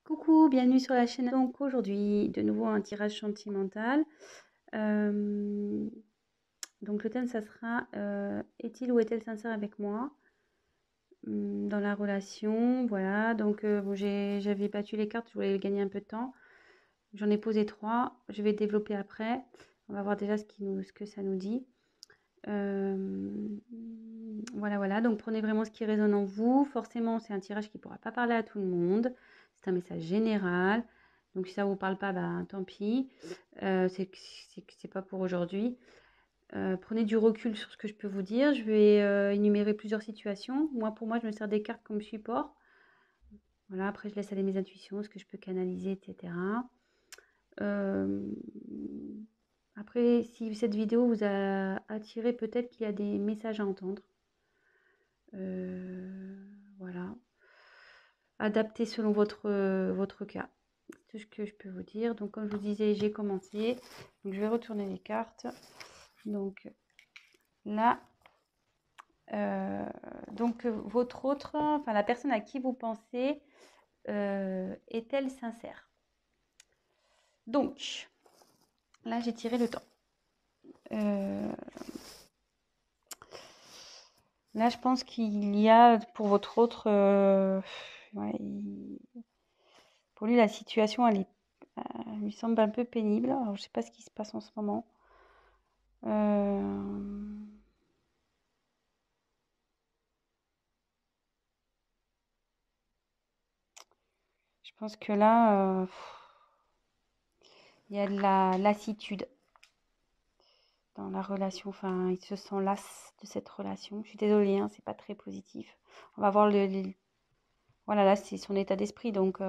Coucou, bienvenue sur la chaîne. Donc aujourd'hui, de nouveau un tirage sentimental. Euh, donc le thème, ça sera est-il ou est-elle sincère avec moi dans la relation? Voilà, donc bon, j'avais battu les cartes, je voulais gagner un peu de temps. J'en ai posé trois, je vais développer après. On va voir déjà ce que ça nous dit. Euh, voilà, donc prenez vraiment ce qui résonne en vous. Forcément, c'est un tirage qui ne pourra pas parler à tout le monde. C'est un message général. Donc si ça ne vous parle pas, bah, tant pis. C'est pas pour aujourd'hui. Prenez du recul sur ce que je peux vous dire. Je vais énumérer plusieurs situations. Pour moi, je me sers des cartes comme support. Voilà, après, je laisse aller mes intuitions, ce que je peux canaliser, etc. Euh, Après, si cette vidéo vous a attiré, peut-être qu'il y a des messages à entendre. Voilà. Adapté selon votre cas. C'est tout ce que je peux vous dire. Donc, comme je vous disais, j'ai commencé. Donc, je vais retourner les cartes. Donc, là, votre autre, enfin, la personne à qui vous pensez, est-elle sincère? Donc, là, j'ai tiré le temps. Là, je pense qu'il y a pour votre autre, ouais, pour lui, la situation, lui semble un peu pénible. Alors, je sais pas ce qui se passe en ce moment. Je pense que là, il y a de la lassitude dans la relation. Enfin, il se sent las de cette relation. Je suis désolée, hein, c'est pas très positif. On va voir voilà, là, c'est son état d'esprit. Donc,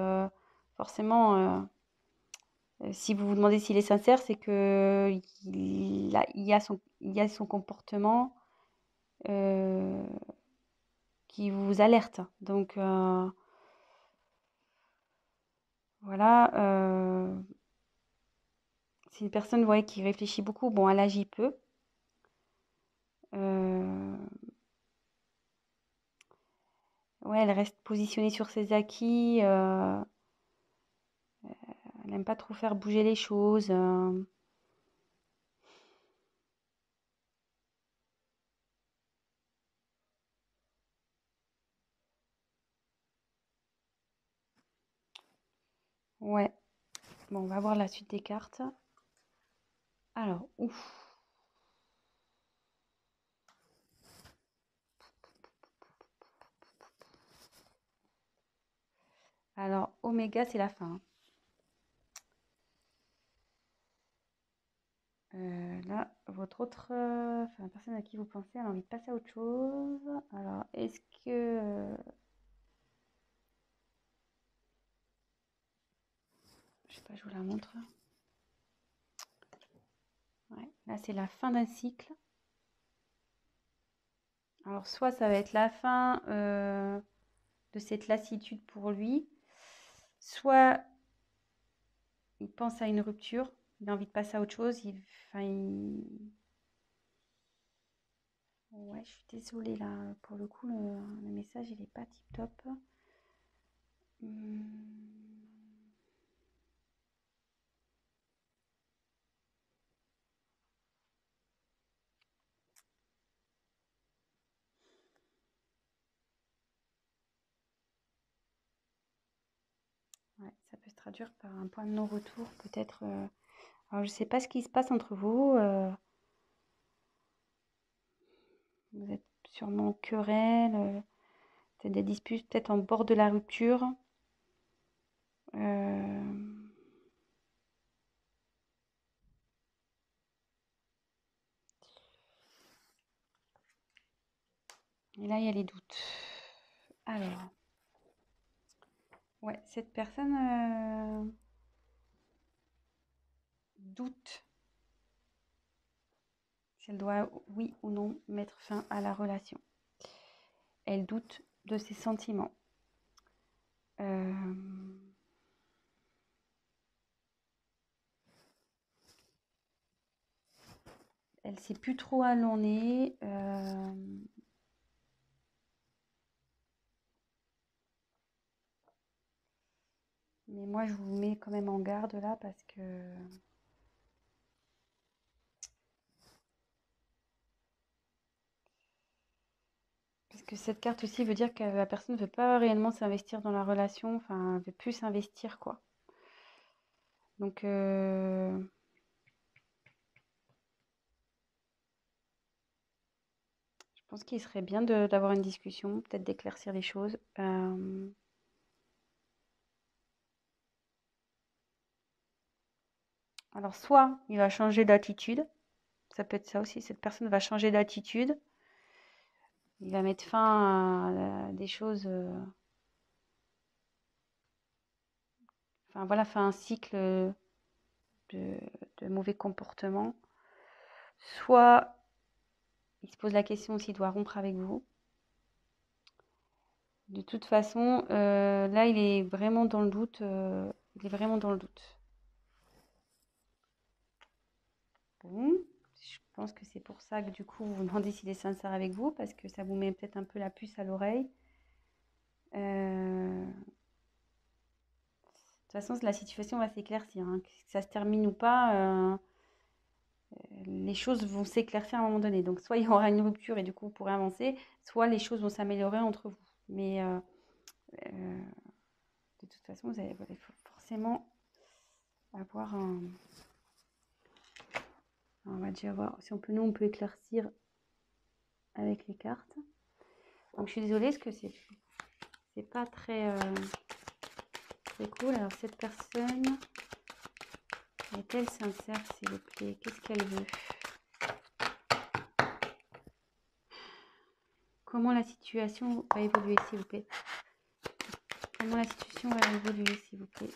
forcément, si vous vous demandez s'il est sincère, c'est que il y a son comportement euh, qui vous alerte. Donc, voilà. C'est une personne, ouais, qui réfléchit beaucoup. Bon, elle agit peu. Euh, ouais, elle reste positionnée sur ses acquis. Elle n'aime pas trop faire bouger les choses. Ouais. Bon, on va voir la suite des cartes. Alors, ouf. Alors, Oméga, c'est la fin. Là, votre autre, enfin, la personne à qui vous pensez, elle a envie de passer à autre chose. Alors, est-ce que, je sais pas, je vous la montre. Ouais, là, c'est la fin d'un cycle. Alors, soit ça va être la fin de cette lassitude pour lui, soit il pense à une rupture, il a envie de passer à autre chose. Enfin, ouais, je suis désolée là, pour le coup, le message, il est pas tip top. Ouais, ça peut se traduire par un point de non-retour, peut-être. Alors, je sais pas ce qui se passe entre vous. Vous êtes sûrement en querelle, peut-être des disputes, peut-être en bord de la rupture. Euh, Et là, il y a les doutes. Alors, ouais, cette personne doute si elle doit, oui ou non, mettre fin à la relation. Elle doute de ses sentiments. Euh, Elle sait plus trop où elle en est. Mais moi, je vous mets quand même en garde là parce que cette carte aussi veut dire que la personne ne veut pas réellement s'investir dans la relation, enfin, elle veut plus s'investir, quoi. Donc, je pense qu'il serait bien d'avoir une discussion, peut-être d'éclaircir les choses. Alors, soit il va changer d'attitude, ça peut être ça aussi, cette personne va changer d'attitude, il va mettre fin à des choses, enfin voilà, fin à un cycle de, de mauvais comportement. Soit il se pose la question s'il doit rompre avec vous. De toute façon, là, il est vraiment dans le doute. Il est vraiment dans le doute. Bon, je pense que c'est pour ça que du coup, vous vous demandez s'il est sincère avec vous, parce que ça vous met peut-être un peu la puce à l'oreille. De toute façon, la situation va s'éclaircir, hein. Que ça se termine ou pas, les choses vont s'éclaircir à un moment donné. Donc, soit il y aura une rupture et du coup, vous pourrez avancer, soit les choses vont s'améliorer entre vous. Mais euh, de toute façon, vous allez forcément avoir un... On va déjà voir si nous, on peut éclaircir avec les cartes. Donc, je suis désolée, parce que c'est pas très, très cool. Alors, cette personne, est-elle sincère, s'il vous plaît? Qu'est-ce qu'elle veut? Comment la situation va évoluer, s'il vous plaît? Comment la situation va évoluer, s'il vous plaît?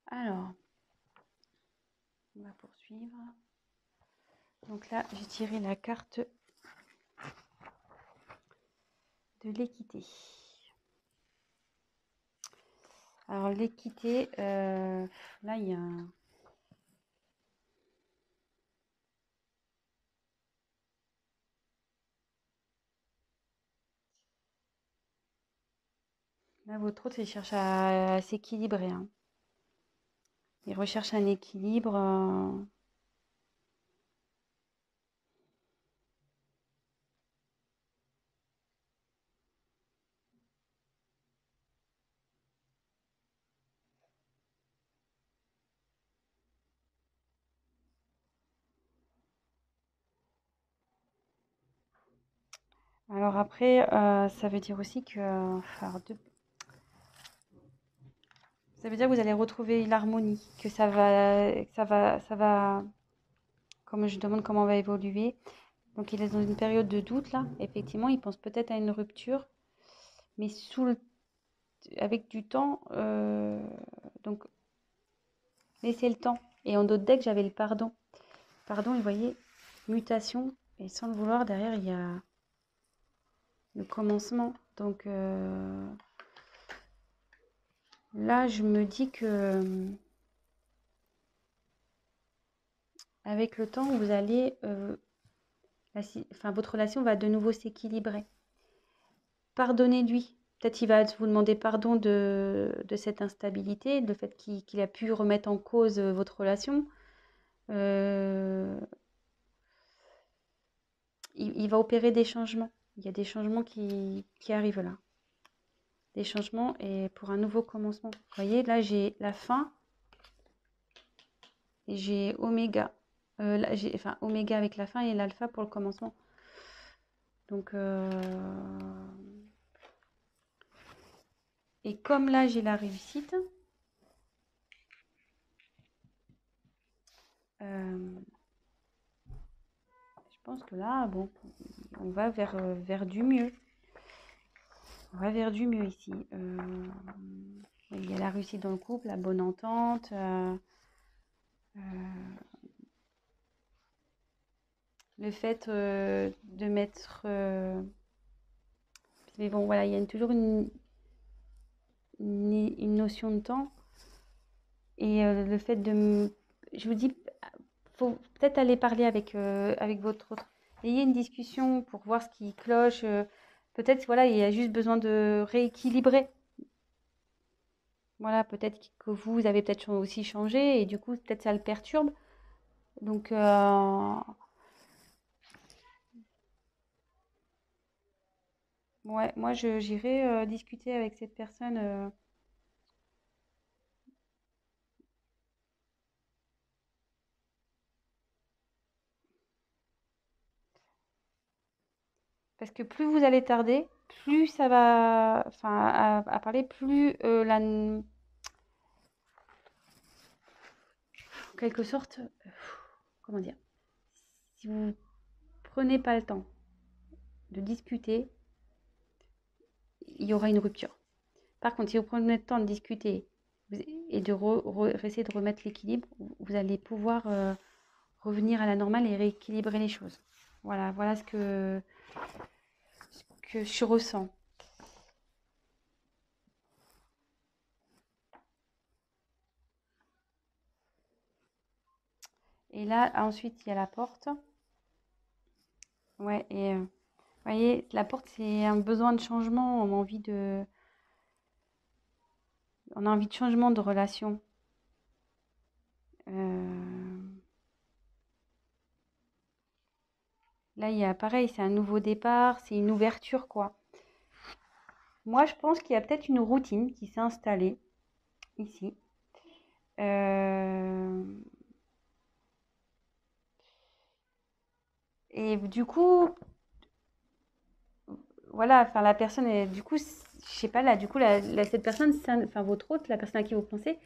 Alors, on va poursuivre. Donc là, j'ai tiré la carte de l'équité. Alors, l'équité, là, il y a un... Là, votre autre, il cherche à s'équilibrer, hein. Il recherche un équilibre. Alors après, ça veut dire aussi que... ça veut dire que vous allez retrouver l'harmonie, que ça va... Comme je demande comment on va évoluer. Donc il est dans une période de doute là. Effectivement, il pense peut-être à une rupture, mais avec du temps. Donc laissez le temps. Et en d'autres decks, j'avais le pardon. Pardon, vous voyez, mutation. Et sans le vouloir, derrière, il y a le commencement. Donc là, je me dis que avec le temps, vous allez, votre relation va de nouveau s'équilibrer. Pardonnez-lui. Peut-être il va vous demander pardon de cette instabilité, le fait qu'il a pu remettre en cause votre relation. Il va opérer des changements. Il y a des changements qui arrivent là. Des changements et pour un nouveau commencement. Vous voyez, là, j'ai la fin et j'ai oméga. Là, oméga avec la fin et l'alpha pour le commencement. Donc, et comme là, j'ai la réussite, je pense que là, bon, on va vers du mieux. On va vers du mieux ici. Il y a la réussite dans le couple, la bonne entente. Le fait de mettre... mais bon, voilà, il y a toujours une notion de temps. Et le fait de... Je vous dis, faut peut-être aller parler avec votre autre. Ayez une discussion pour voir ce qui cloche. Peut-être, voilà, il y a juste besoin de rééquilibrer. Voilà, peut-être que vous avez peut-être aussi changé et du coup, peut-être ça le perturbe. Donc, ouais, moi, j'irai discuter avec cette personne. Parce que plus vous allez tarder, plus ça va, enfin, à parler, plus en quelque sorte, comment dire, si vous prenez pas le temps de discuter, il y aura une rupture. Par contre, si vous prenez le temps de discuter et de essayer de remettre l'équilibre, vous allez pouvoir revenir à la normale et rééquilibrer les choses. Voilà, voilà ce que je ressens. Et là, ensuite, il y a la porte. Ouais, et vous voyez, la porte, c'est un besoin de changement. On a envie de changement de relation. Là, il y a pareil, c'est un nouveau départ, c'est une ouverture, quoi. Moi, je pense qu'il y a peut-être une routine qui s'est installée ici. Euh, Et du coup, voilà, enfin la personne, du coup, je sais pas là, du coup, cette personne, enfin votre hôte, la personne à qui vous pensez,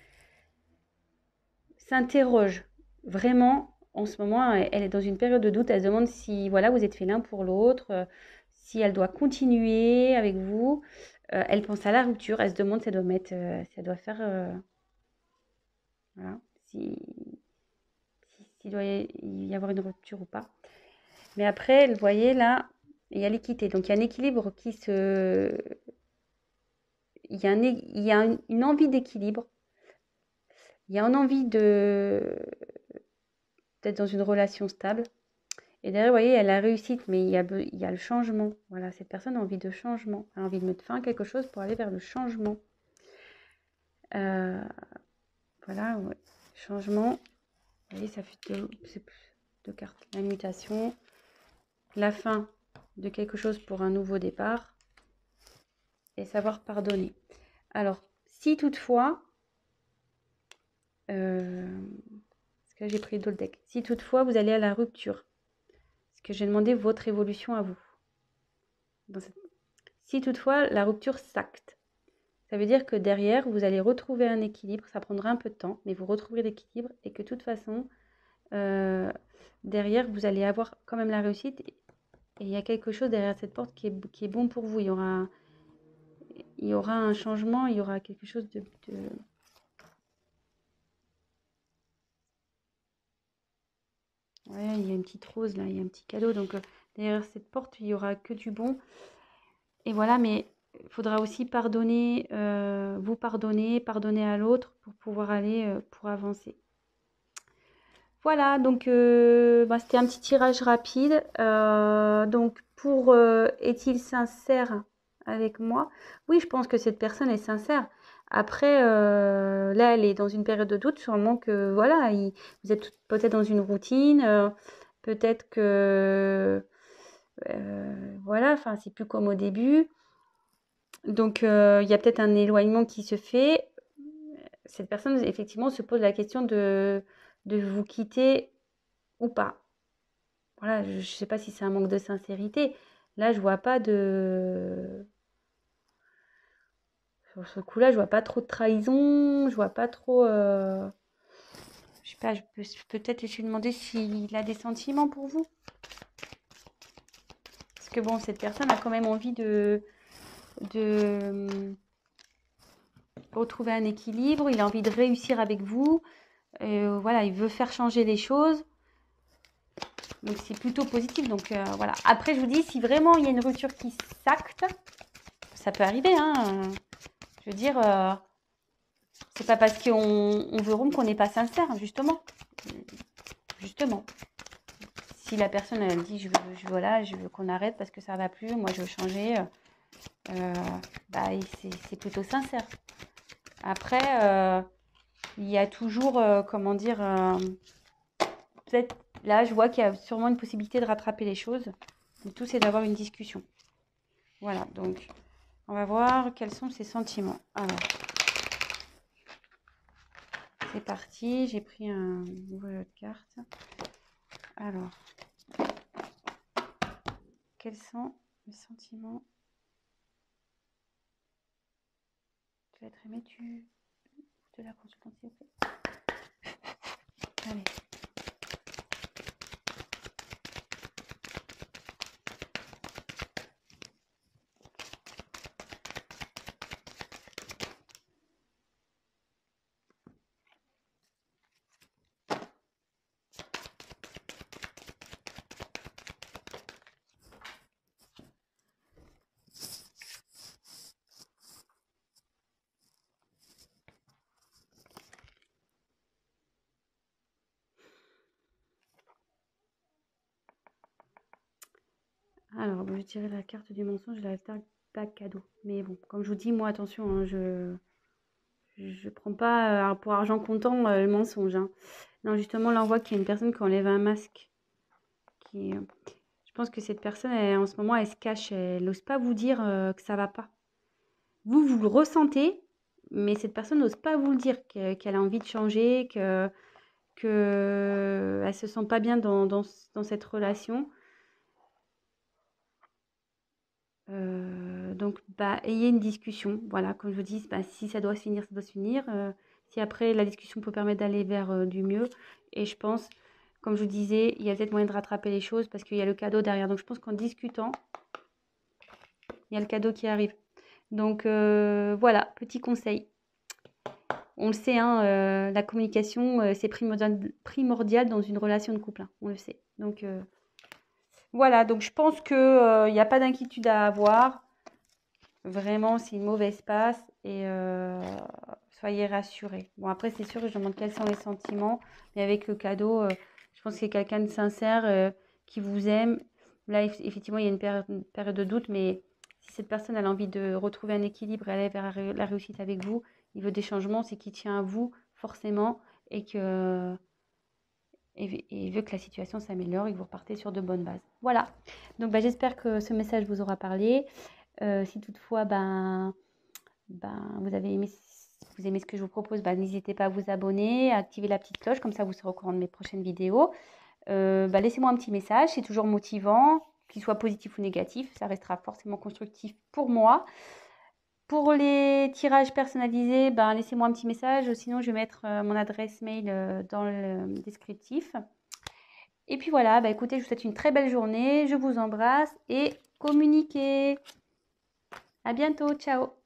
s'interroge vraiment en ce moment. Elle est dans une période de doute. Elle se demande si, voilà, vous êtes fait l'un pour l'autre, si elle doit continuer avec vous. Elle pense à la rupture. Elle se demande si elle doit mettre, si elle doit faire, voilà, s'il doit y avoir une rupture ou pas. Mais après, vous voyez là, il y a l'équité. Donc il y a un équilibre qui se il y a une envie d'équilibre, il y a une envie d'être dans une relation stable. Et derrière, vous voyez, il y a la réussite, mais il y a le changement. Voilà, cette personne a envie de changement, a envie de mettre fin à quelque chose pour aller vers le changement. Voilà, ouais. Changement. Vous voyez, ça fait deux cartes. La mutation, la fin de quelque chose pour un nouveau départ et savoir pardonner. Alors, si toutefois, parce que là j'ai pris d'autres decks, si toutefois vous allez à la rupture, parce que j'ai demandé votre évolution à vous. Si toutefois la rupture s'acte, ça veut dire que derrière, vous allez retrouver un équilibre. Ça prendra un peu de temps, mais vous retrouverez l'équilibre et que de toute façon, derrière, vous allez avoir quand même la réussite. Et il y a quelque chose derrière cette porte qui est bon pour vous. Il y aura un changement, il y aura quelque chose de... Ouais, il y a une petite rose là, il y a un petit cadeau. Donc derrière cette porte, il n'y aura que du bon. Et voilà, mais il faudra aussi pardonner, vous pardonner à l'autre pour pouvoir aller, pour avancer. Voilà, donc c'était un petit tirage rapide. Donc pour est-il sincère avec moi? Oui, je pense que cette personne est sincère. Après, là, elle est dans une période de doute, sûrement que voilà, vous êtes peut-être dans une routine, peut-être que voilà, enfin, c'est plus comme au début. Donc, il y a peut-être un éloignement qui se fait. Cette personne, effectivement, se pose la question de vous quitter ou pas. Voilà, je ne sais pas si c'est un manque de sincérité. Là, je vois pas de... Sur ce coup-là, je vois pas trop de trahison, je vois pas trop... Je sais pas, je peux peut-être essayer de demander s'il a des sentiments pour vous. que bon, cette personne a quand même envie de retrouver un équilibre, il a envie de réussir avec vous. Voilà, il veut faire changer les choses. Donc c'est plutôt positif. Donc voilà. Après, je vous dis, si vraiment il y a une rupture qui s'acte, ça peut arriver. Hein. Je veux dire, c'est pas parce qu'on veut rompre qu'on n'est pas sincère, justement. Justement. Si la personne elle dit je veux qu'on arrête parce que ça va plus, moi je veux changer, bah, c'est plutôt sincère. Après, il y a toujours, comment dire, peut-être là je vois qu'il y a sûrement une possibilité de rattraper les choses. Le tout c'est d'avoir une discussion. Voilà, donc on va voir quels sont ses sentiments. Alors, c'est parti, j'ai pris un nouveau carte. Alors, quels sont les sentiments? Tu vas être aimé, de la consultante, s'il vous plaît. Allez. Alors, je dirais la carte du mensonge et la carte pas cadeau. Mais bon, comme je vous dis, moi, attention, hein, je prends pas pour argent comptant le mensonge. Hein. Non, justement, là, on voit qu'il y a une personne qui enlève un masque. Je pense que cette personne, en ce moment, elle se cache. Elle n'ose pas vous dire que ça va pas. Vous le ressentez, mais cette personne n'ose pas vous le dire, qu'elle a envie de changer, qu'elle ne se sent pas bien dans cette relation. Donc, bah, ayez une discussion. Voilà, comme je vous dis, bah, si ça doit se finir, ça doit se finir. Si après, la discussion peut permettre d'aller vers du mieux. Et je pense, comme je vous disais, il y a peut-être moyen de rattraper les choses parce qu'il y a le cadeau derrière. Donc, je pense qu'en discutant, il y a le cadeau qui arrive. Donc, voilà, petit conseil. On le sait, hein, la communication, c'est primordial dans une relation de couple. Hein, on le sait. Donc, voilà, donc je pense qu'il n'y a pas d'inquiétude à avoir. Vraiment, c'est une mauvaise passe et soyez rassurés. Bon, après, c'est sûr que je demande quels sont les sentiments, mais avec le cadeau, je pense que c'est quelqu'un de sincère qui vous aime. Là, effectivement, il y a une période de doute, mais si cette personne a envie de retrouver un équilibre et aller vers la réussite avec vous, il veut des changements, c'est qu'il tient à vous forcément et il veut que la situation s'améliore et que vous repartez sur de bonnes bases. Voilà. Donc, bah, j'espère que ce message vous aura parlé. Si toutefois vous aimez ce que je vous propose, n'hésitez pas à vous abonner, à activer la petite cloche, comme ça vous serez au courant de mes prochaines vidéos. Laissez-moi un petit message, c'est toujours motivant, qu'il soit positif ou négatif, ça restera forcément constructif pour moi. Pour les tirages personnalisés, laissez-moi un petit message, sinon je vais mettre mon adresse mail dans le descriptif. Et puis voilà, écoutez, je vous souhaite une très belle journée, je vous embrasse et communiquez. À bientôt, ciao.